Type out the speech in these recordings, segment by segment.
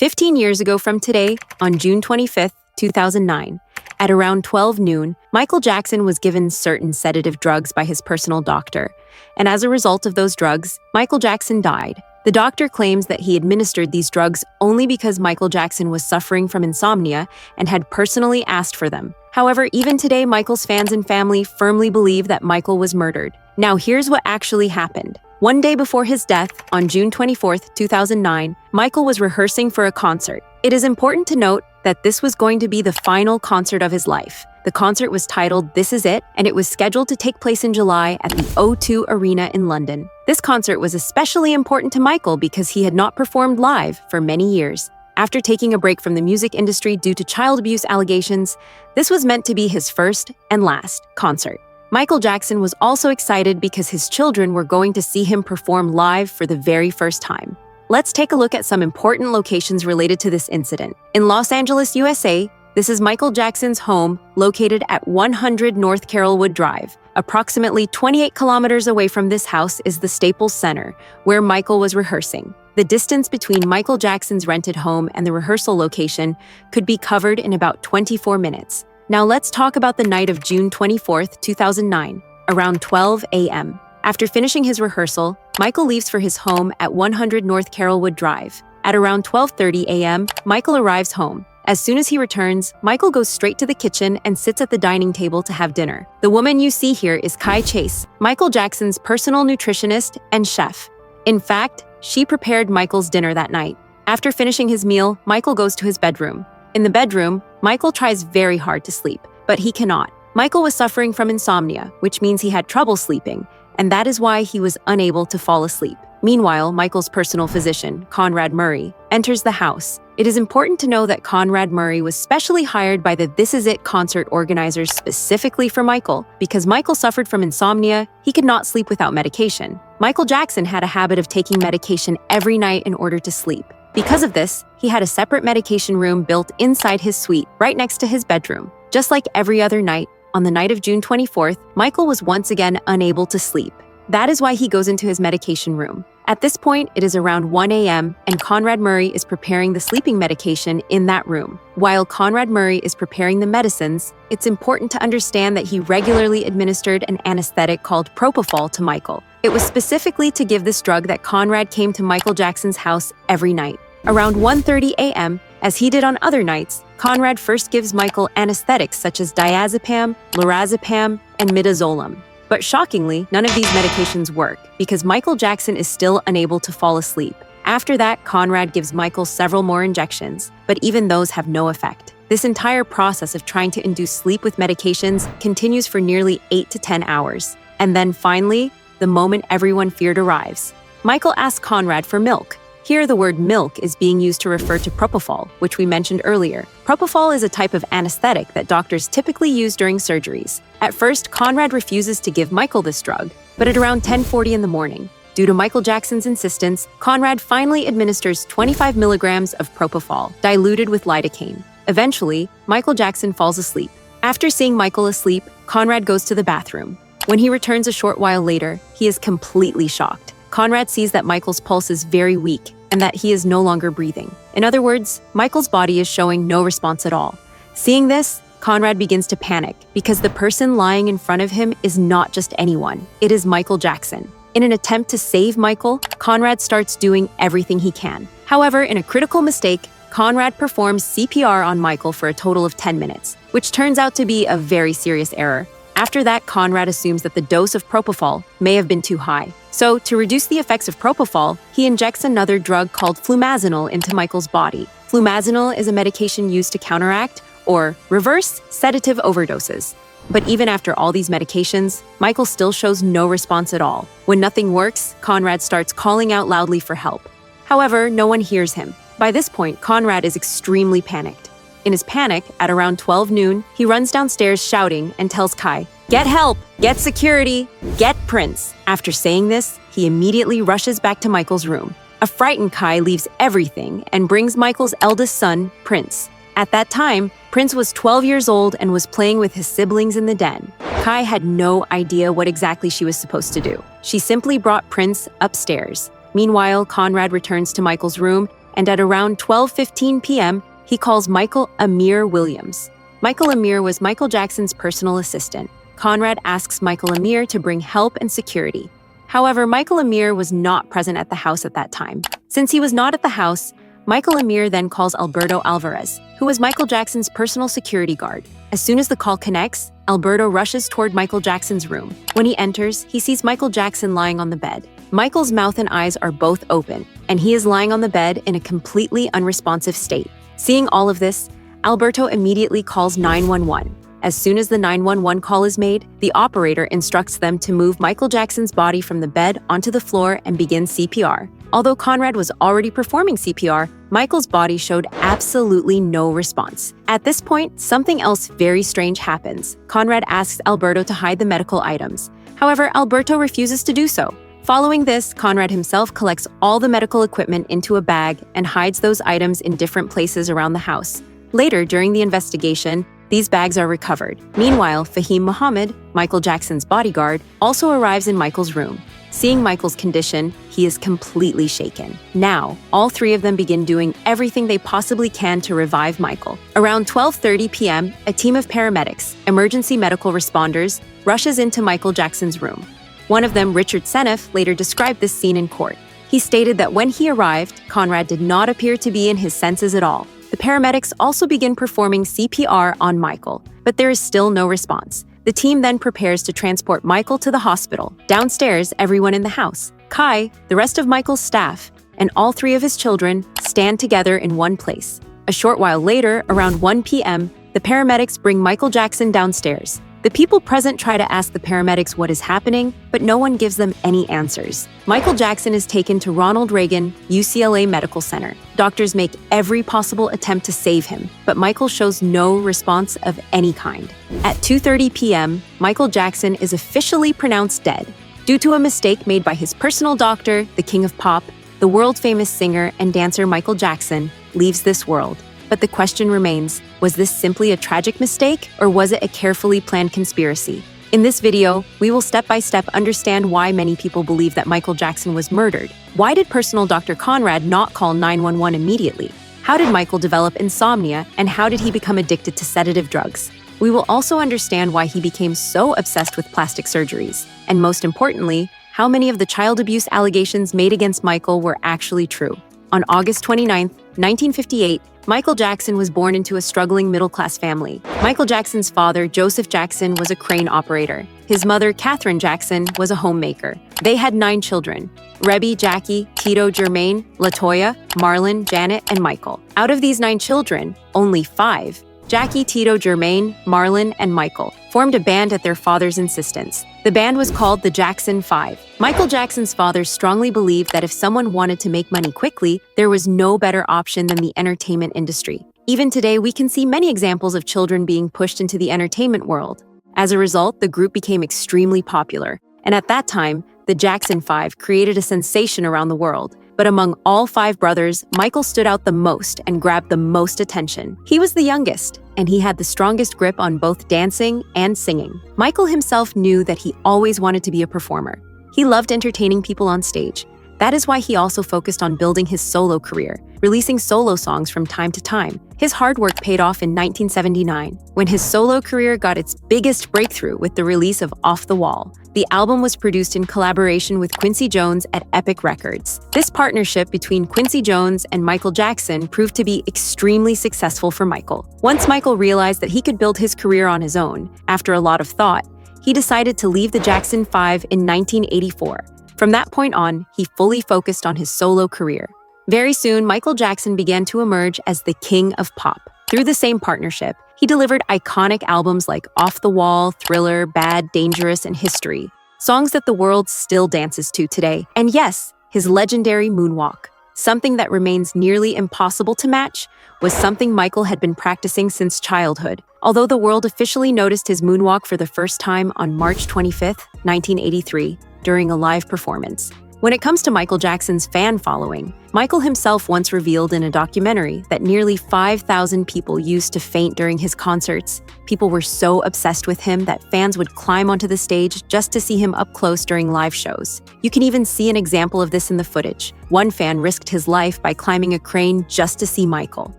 15 years ago from today, on June 25th, 2009, at around 12 noon, Michael Jackson was given certain sedative drugs by his personal doctor. And as a result of those drugs, Michael Jackson died. The doctor claims that he administered these drugs only because Michael Jackson was suffering from insomnia and had personally asked for them. However, even today, Michael's fans and family firmly believe that Michael was murdered. Now, here's what actually happened. One day before his death, on June 24th, 2009, Michael was rehearsing for a concert. It is important to note that this was going to be the final concert of his life. The concert was titled This Is It, and it was scheduled to take place in July at the O2 Arena in London. This concert was especially important to Michael because he had not performed live for many years. After taking a break from the music industry due to child abuse allegations, this was meant to be his first and last concert. Michael Jackson was also excited because his children were going to see him perform live for the very first time. Let's take a look at some important locations related to this incident. In Los Angeles, USA, this is Michael Jackson's home, located at 100 North Carrollwood Drive. Approximately 28 kilometers away from this house is the Staples Center, where Michael was rehearsing. The distance between Michael Jackson's rented home and the rehearsal location could be covered in about 24 minutes. Now let's talk about the night of June 24th, 2009, around 12 a.m. After finishing his rehearsal, Michael leaves for his home at 100 North Carrollwood Drive. At around 12:30 a.m., Michael arrives home. As soon as he returns, Michael goes straight to the kitchen and sits at the dining table to have dinner. The woman you see here is Kai Chase, Michael Jackson's personal nutritionist and chef. In fact, she prepared Michael's dinner that night. After finishing his meal, Michael goes to his bedroom. In the bedroom, Michael tries very hard to sleep, but he cannot. Michael was suffering from insomnia, which means he had trouble sleeping, and that is why he was unable to fall asleep. Meanwhile, Michael's personal physician, Conrad Murray, enters the house. It is important to know that Conrad Murray was specially hired by the This Is It concert organizers specifically for Michael. Because Michael suffered from insomnia, he could not sleep without medication. Michael Jackson had a habit of taking medication every night in order to sleep. Because of this, he had a separate medication room built inside his suite, right next to his bedroom. Just like every other night, on the night of June 24th, Michael was once again unable to sleep. That is why he goes into his medication room. At this point, it is around 1 a.m., and Conrad Murray is preparing the sleeping medication in that room. While Conrad Murray is preparing the medicines, it's important to understand that he regularly administered an anesthetic called Propofol to Michael. It was specifically to give this drug that Conrad came to Michael Jackson's house every night. Around 1:30 a.m., as he did on other nights, Conrad first gives Michael anesthetics such as diazepam, lorazepam, and midazolam. But shockingly, none of these medications work because Michael Jackson is still unable to fall asleep. After that, Conrad gives Michael several more injections, but even those have no effect. This entire process of trying to induce sleep with medications continues for nearly 8 to 10 hours. And then finally, the moment everyone feared arrives. Michael asks Conrad for milk. Here, the word milk is being used to refer to Propofol, which we mentioned earlier. Propofol is a type of anesthetic that doctors typically use during surgeries. At first, Conrad refuses to give Michael this drug, but at around 10:40 in the morning, due to Michael Jackson's insistence, Conrad finally administers 25 milligrams of Propofol, diluted with lidocaine. Eventually, Michael Jackson falls asleep. After seeing Michael asleep, Conrad goes to the bathroom. When he returns a short while later, he is completely shocked. Conrad sees that Michael's pulse is very weak and that he is no longer breathing. In other words, Michael's body is showing no response at all. Seeing this, Conrad begins to panic because the person lying in front of him is not just anyone. It is Michael Jackson. In an attempt to save Michael, Conrad starts doing everything he can. However, in a critical mistake, Conrad performs CPR on Michael for a total of 10 minutes, which turns out to be a very serious error. After that, Conrad assumes that the dose of Propofol may have been too high. So, to reduce the effects of Propofol, he injects another drug called flumazenil into Michael's body. Flumazenil is a medication used to counteract or reverse sedative overdoses. But even after all these medications, Michael still shows no response at all. When nothing works, Conrad starts calling out loudly for help. However, no one hears him. By this point, Conrad is extremely panicked. In his panic, at around 12 noon, he runs downstairs shouting and tells Kai, "Get help! Get security! Get Prince!" After saying this, he immediately rushes back to Michael's room. A frightened Kai leaves everything and brings Michael's eldest son, Prince. At that time, Prince was 12 years old and was playing with his siblings in the den. Kai had no idea what exactly she was supposed to do. She simply brought Prince upstairs. Meanwhile, Conrad returns to Michael's room and at around 12:15 p.m., he calls Michael Amir Williams. Michael Amir was Michael Jackson's personal assistant. Conrad asks Michael Amir to bring help and security. However, Michael Amir was not present at the house at that time. Since he was not at the house, Michael Amir then calls Alberto Alvarez, who was Michael Jackson's personal security guard. As soon as the call connects, Alberto rushes toward Michael Jackson's room. When he enters, he sees Michael Jackson lying on the bed. Michael's mouth and eyes are both open, and he is lying on the bed in a completely unresponsive state. Seeing all of this, Alberto immediately calls 911. As soon as the 911 call is made, the operator instructs them to move Michael Jackson's body from the bed onto the floor and begin CPR. Although Conrad was already performing CPR, Michael's body showed absolutely no response. At this point, something else very strange happens. Conrad asks Alberto to hide the medical items. However, Alberto refuses to do so. Following this, Conrad himself collects all the medical equipment into a bag and hides those items in different places around the house. Later, during the investigation, these bags are recovered. Meanwhile, Fahim Muhammad, Michael Jackson's bodyguard, also arrives in Michael's room. Seeing Michael's condition, he is completely shaken. Now, all three of them begin doing everything they possibly can to revive Michael. Around 12:30 p.m., a team of paramedics, emergency medical responders, rushes into Michael Jackson's room. One of them, Richard Seneff, later described this scene in court. He stated that when he arrived, Conrad did not appear to be in his senses at all. The paramedics also begin performing CPR on Michael, but there is still no response. The team then prepares to transport Michael to the hospital. Downstairs, everyone in the house, Kai, the rest of Michael's staff, and all three of his children stand together in one place. A short while later, around 1 p.m., the paramedics bring Michael Jackson downstairs. The people present try to ask the paramedics what is happening, but no one gives them any answers. Michael Jackson is taken to Ronald Reagan UCLA Medical Center. Doctors make every possible attempt to save him, but Michael shows no response of any kind. At 2:30 p.m., Michael Jackson is officially pronounced dead. Due to a mistake made by his personal doctor, the King of Pop, the world-famous singer and dancer Michael Jackson leaves this world. But the question remains, was this simply a tragic mistake, or was it a carefully planned conspiracy? In this video, we will step-by-step understand why many people believe that Michael Jackson was murdered. Why did personal Dr. Conrad not call 911 immediately? How did Michael develop insomnia, and how did he become addicted to sedative drugs? We will also understand why he became so obsessed with plastic surgeries. And most importantly, how many of the child abuse allegations made against Michael were actually true. On August 29, 1958, Michael Jackson was born into a struggling middle-class family. Michael Jackson's father, Joseph Jackson, was a crane operator. His mother, Catherine Jackson, was a homemaker. They had 9 children: Rebby, Jackie, Tito, Jermaine, LaToya, Marlon, Janet, and Michael. Out of these 9 children, only 5, Jackie, Tito, Jermaine, Marlon, and Michael, formed a band at their father's insistence. The band was called the Jackson 5. Michael Jackson's father strongly believed that if someone wanted to make money quickly, there was no better option than the entertainment industry. Even today, we can see many examples of children being pushed into the entertainment world. As a result, the group became extremely popular. And at that time, the Jackson 5 created a sensation around the world. But among all 5 brothers, Michael stood out the most and grabbed the most attention. He was the youngest, and he had the strongest grip on both dancing and singing. Michael himself knew that he always wanted to be a performer. He loved entertaining people on stage. That is why he also focused on building his solo career, releasing solo songs from time to time. His hard work paid off in 1979, when his solo career got its biggest breakthrough with the release of Off the Wall. The album was produced in collaboration with Quincy Jones at Epic Records. This partnership between Quincy Jones and Michael Jackson proved to be extremely successful for Michael. Once Michael realized that he could build his career on his own, after a lot of thought, he decided to leave the Jackson 5 in 1984. From that point on, he fully focused on his solo career. Very soon, Michael Jackson began to emerge as the King of Pop. Through the same partnership, he delivered iconic albums like Off the Wall, Thriller, Bad, Dangerous, and History, songs that the world still dances to today. And yes, his legendary moonwalk, something that remains nearly impossible to match, was something Michael had been practicing since childhood. Although the world officially noticed his moonwalk for the first time on March 25, 1983, during a live performance, When it comes to Michael Jackson's fan following, Michael himself once revealed in a documentary that nearly 5,000 people used to faint during his concerts. People were so obsessed with him that fans would climb onto the stage just to see him up close during live shows. You can even see an example of this in the footage. One fan risked his life by climbing a crane just to see Michael.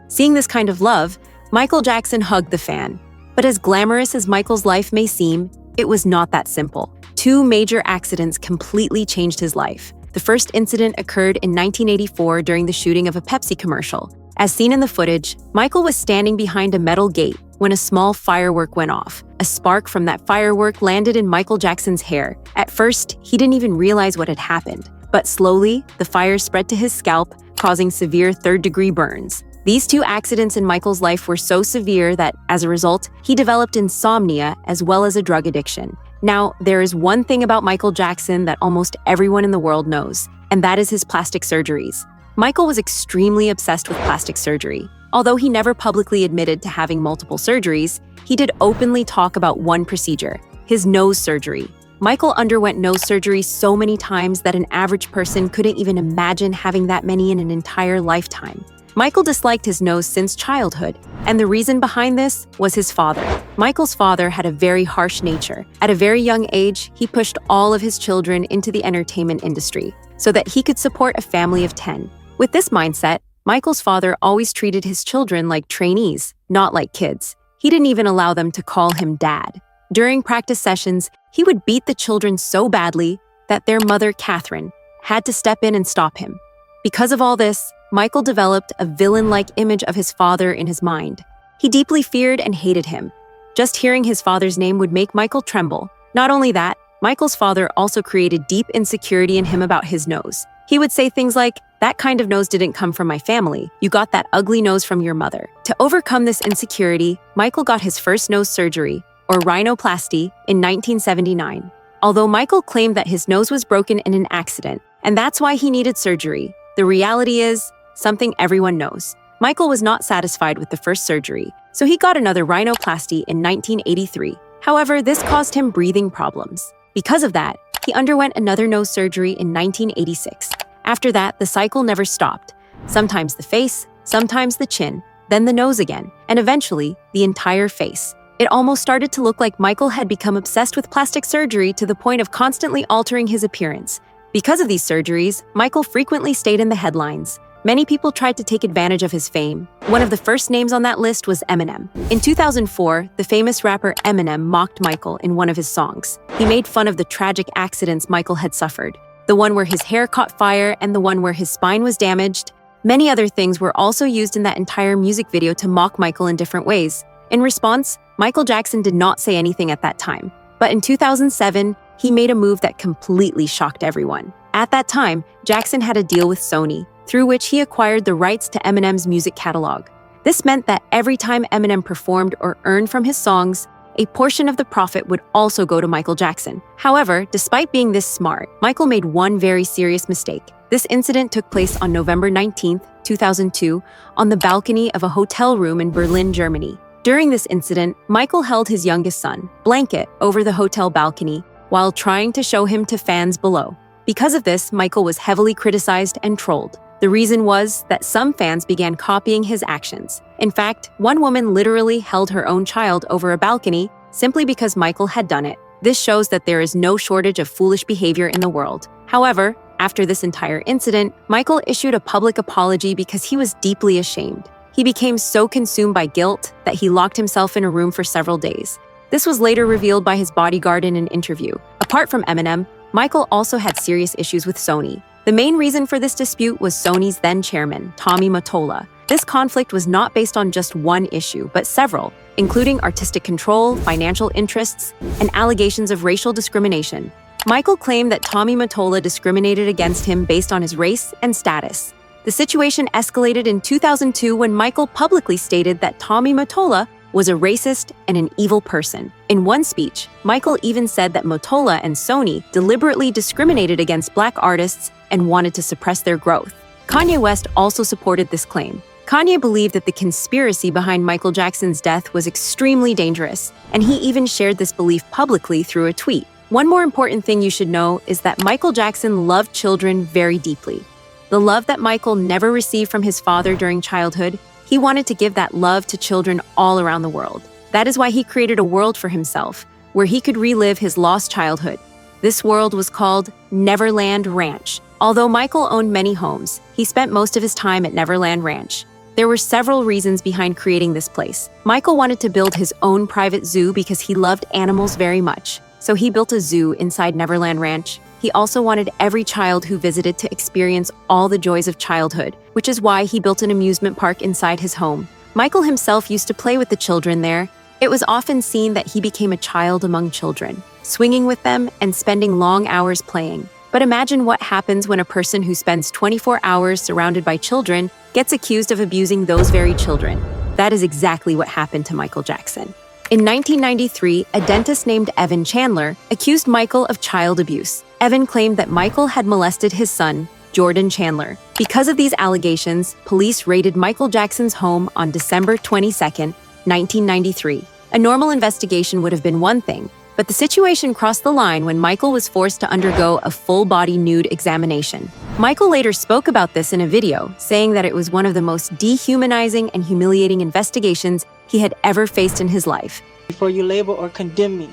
Seeing this kind of love, Michael Jackson hugged the fan. But as glamorous as Michael's life may seem, it was not that simple. Two major accidents completely changed his life. The first incident occurred in 1984 during the shooting of a Pepsi commercial. As seen in the footage, Michael was standing behind a metal gate when a small firework went off. A spark from that firework landed in Michael Jackson's hair. At first, he didn't even realize what had happened. But slowly, the fire spread to his scalp, causing severe third-degree burns. These two accidents in Michael's life were so severe that, as a result, he developed insomnia as well as a drug addiction. Now, there is one thing about Michael Jackson that almost everyone in the world knows, and that is his plastic surgeries. Michael was extremely obsessed with plastic surgery. Although he never publicly admitted to having multiple surgeries, he did openly talk about one procedure, his nose surgery. Michael underwent nose surgery so many times that an average person couldn't even imagine having that many in an entire lifetime. Michael disliked his nose since childhood, and the reason behind this was his father. Michael's father had a very harsh nature. At a very young age, he pushed all of his children into the entertainment industry so that he could support a family of 10. With this mindset, Michael's father always treated his children like trainees, not like kids. He didn't even allow them to call him dad. During practice sessions, he would beat the children so badly that their mother, Catherine, had to step in and stop him. Because of all this, Michael developed a villain-like image of his father in his mind. He deeply feared and hated him. Just hearing his father's name would make Michael tremble. Not only that, Michael's father also created deep insecurity in him about his nose. He would say things like, "That kind of nose didn't come from my family. You got that ugly nose from your mother." To overcome this insecurity, Michael got his first nose surgery, or rhinoplasty, in 1979. Although Michael claimed that his nose was broken in an accident, and that's why he needed surgery, the reality is something everyone knows. Michael was not satisfied with the first surgery, so he got another rhinoplasty in 1983. However, this caused him breathing problems. Because of that, he underwent another nose surgery in 1986. After that, the cycle never stopped. Sometimes the face, sometimes the chin, then the nose again, and eventually, the entire face. It almost started to look like Michael had become obsessed with plastic surgery to the point of constantly altering his appearance. Because of these surgeries, Michael frequently stayed in the headlines. Many people tried to take advantage of his fame. One of the first names on that list was Eminem. In 2004, the famous rapper Eminem mocked Michael in one of his songs. He made fun of the tragic accidents Michael had suffered, the one where his hair caught fire and the one where his spine was damaged. Many other things were also used in that entire music video to mock Michael in different ways. In response, Michael Jackson did not say anything at that time. But in 2007, he made a move that completely shocked everyone. At that time, Jackson had a deal with Sony, through which he acquired the rights to Eminem's music catalog. This meant that every time Eminem performed or earned from his songs, a portion of the profit would also go to Michael Jackson. However, despite being this smart, Michael made one very serious mistake. This incident took place on November 19, 2002, on the balcony of a hotel room in Berlin, Germany. During this incident, Michael held his youngest son, Blanket, over the hotel balcony while trying to show him to fans below. Because of this, Michael was heavily criticized and trolled. The reason was that some fans began copying his actions. In fact, one woman literally held her own child over a balcony simply because Michael had done it. This shows that there is no shortage of foolish behavior in the world. However, after this entire incident, Michael issued a public apology because he was deeply ashamed. He became so consumed by guilt that he locked himself in a room for several days. This was later revealed by his bodyguard in an interview. Apart from Eminem, Michael also had serious issues with Sony. The main reason for this dispute was Sony's then chairman, Tommy Mottola. This conflict was not based on just one issue, but several, including artistic control, financial interests, and allegations of racial discrimination. Michael claimed that Tommy Mottola discriminated against him based on his race and status. The situation escalated in 2002 when Michael publicly stated that Tommy Mottola was a racist and an evil person. In one speech, Michael even said that Mottola and Sony deliberately discriminated against Black artists and wanted to suppress their growth. Kanye West also supported this claim. Kanye believed that the conspiracy behind Michael Jackson's death was extremely dangerous, and he even shared this belief publicly through a tweet. One more important thing you should know is that Michael Jackson loved children very deeply. The love that Michael never received from his father during childhood, he wanted to give that love to children all around the world. That is why he created a world for himself, where he could relive his lost childhood. This world was called Neverland Ranch. Although Michael owned many homes, he spent most of his time at Neverland Ranch. There were several reasons behind creating this place. Michael wanted to build his own private zoo because he loved animals very much. So he built a zoo inside Neverland Ranch. He also wanted every child who visited to experience all the joys of childhood, which is why he built an amusement park inside his home. Michael himself used to play with the children there. It was often seen that he became a child among children, swinging with them and spending long hours playing. But imagine what happens when a person who spends 24 hours surrounded by children gets accused of abusing those very children. That is exactly what happened to Michael Jackson. In 1993, a dentist named Evan Chandler accused Michael of child abuse. Evan claimed that Michael had molested his son, Jordan Chandler. Because of these allegations, police raided Michael Jackson's home on December 22, 1993. A normal investigation would have been one thing, but the situation crossed the line when Michael was forced to undergo a full-body nude examination. Michael later spoke about this in a video, saying that it was one of the most dehumanizing and humiliating investigations he had ever faced in his life. Before you label or condemn me,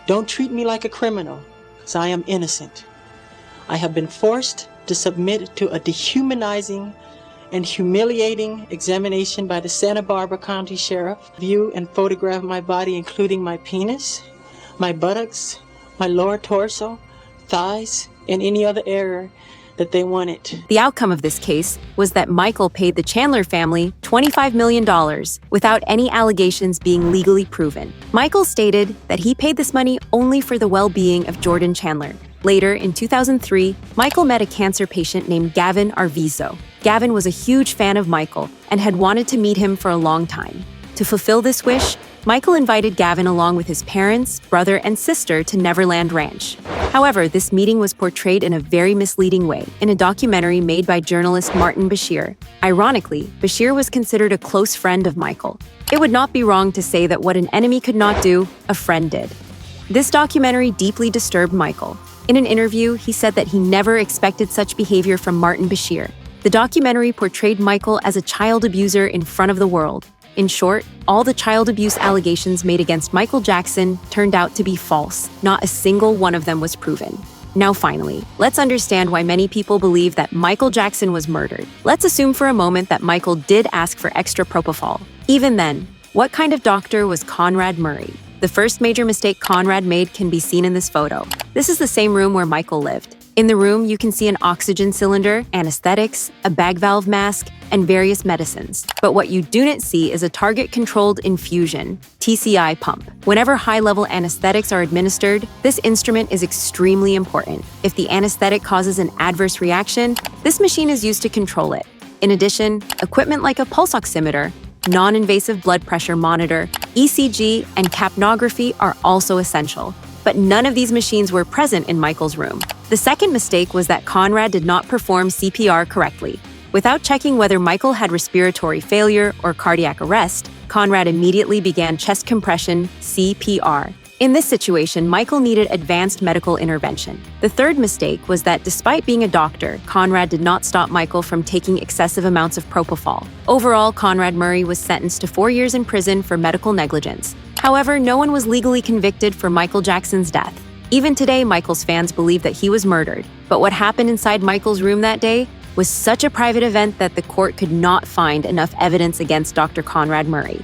don't treat me like a criminal, because I am innocent. I have been forced to submit to a dehumanizing and humiliating examination by the Santa Barbara County Sheriff. View and photograph my body, including my penis, my buttocks, my lower torso, thighs, and any other area that they wanted. The outcome of this case was that Michael paid the Chandler family $25 million without any allegations being legally proven. Michael stated that he paid this money only for the well-being of Jordan Chandler. Later, in 2003, Michael met a cancer patient named Gavin Arvizo. Gavin was a huge fan of Michael and had wanted to meet him for a long time. To fulfill this wish, Michael invited Gavin along with his parents, brother, and sister to Neverland Ranch. However, this meeting was portrayed in a very misleading way in a documentary made by journalist Martin Bashir. Ironically, Bashir was considered a close friend of Michael. It would not be wrong to say that what an enemy could not do, a friend did. This documentary deeply disturbed Michael. In an interview, he said that he never expected such behavior from Martin Bashir. The documentary portrayed Michael as a child abuser in front of the world. In short, all the child abuse allegations made against Michael Jackson turned out to be false. Not a single one of them was proven. Now finally, let's understand why many people believe that Michael Jackson was murdered. Let's assume for a moment that Michael did ask for extra Propofol. Even then, what kind of doctor was Conrad Murray? The first major mistake Conrad made can be seen in this photo. This is the same room where Michael lived. In the room, you can see an oxygen cylinder, anesthetics, a bag valve mask, and various medicines. But what you do not see is a target-controlled infusion, TCI pump. Whenever high-level anesthetics are administered, this instrument is extremely important. If the anesthetic causes an adverse reaction, this machine is used to control it. In addition, equipment like a pulse oximeter, non-invasive blood pressure monitor, ECG, and capnography are also essential. But none of these machines were present in Michael's room. The second mistake was that Conrad did not perform CPR correctly. Without checking whether Michael had respiratory failure or cardiac arrest, Conrad immediately began chest compression, CPR. In this situation, Michael needed advanced medical intervention. The third mistake was that despite being a doctor, Conrad did not stop Michael from taking excessive amounts of Propofol. Overall, Conrad Murray was sentenced to 4 years in prison for medical negligence. However, no one was legally convicted for Michael Jackson's death. Even today, Michael's fans believe that he was murdered. But what happened inside Michael's room that day was such a private event that the court could not find enough evidence against Dr. Conrad Murray.